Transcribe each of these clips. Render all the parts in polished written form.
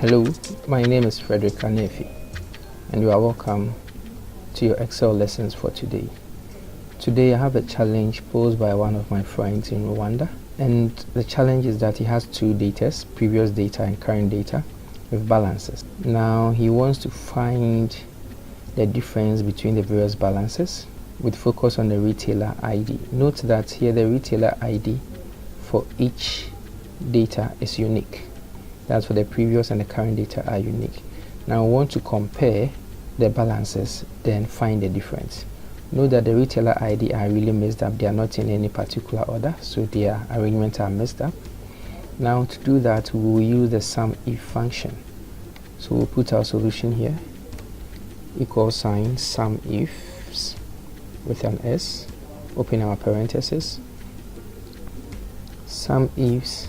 Hello, my name is Frederick Anefi, and you are welcome to your Excel lessons for today. Today I have a challenge posed by one of my friends in Rwanda, and the challenge is that he has two data, previous data and current data, with balances. Now he wants to find the difference between the various balances with focus on the retailer ID. Note that here the retailer ID for each data is unique. That's for the previous and the current data are unique. Now we want to compare the balances, then find the difference. Note that the retailer ID are really messed up. They are not in any particular order, so their arrangements are messed up. Now to do that, we will use the sum if function. So we'll put our solution here, equal sign sum ifs with an S, open our parentheses, sum ifs.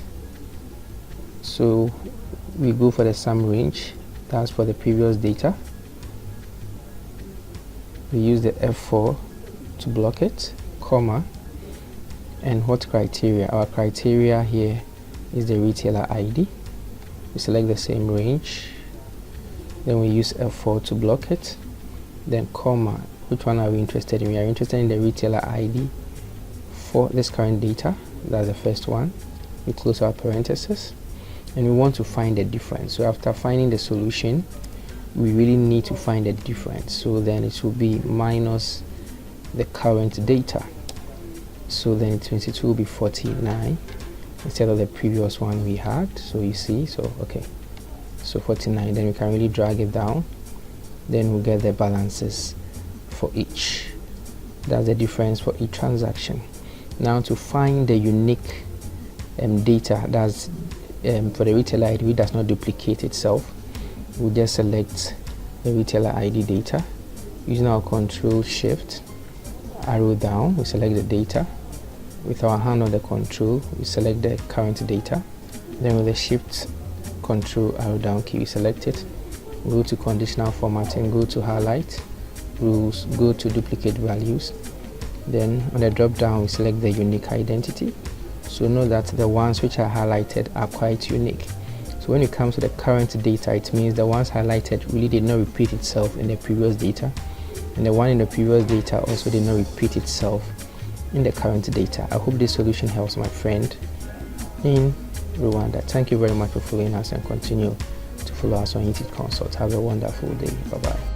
So we go for the sum range, that's for the previous data. We use the F4 to block it, comma, and what criteria? Our criteria here is the retailer ID. We select the same range, then we use F4 to block it, then comma. Which one are we interested in? We are interested in the retailer ID for this current data. That's the first one. We close our parentheses, and we want to find the difference. So after finding the solution, we really need to find the difference. So then it will be minus the current data. So then it means it will be 49 instead of the previous one we had. So you see, so okay, so 49. Then we can really drag it down. Then we'll get the balances for each. That's the difference for each transaction. Now to find the unique data, that's for the retailer ID, which does not duplicate itself, we'll just select the retailer ID data. Using our control shift arrow down, we select the data. With our hand on the control, we select the current data. Then with the shift control arrow down key, we select it. Go to conditional formatting, go to highlight, rules, go to duplicate values. Then on the drop down, we select the unique identity. So know that the ones which are highlighted are quite unique. So when it comes to the current data, it means the ones highlighted really did not repeat itself in the previous data, and the one in the previous data also did not repeat itself in the current data. I hope this solution helps my friend in Rwanda. Thank you very much for following us, and continue to follow us on YouTube Consult. Have a wonderful day. Bye-bye.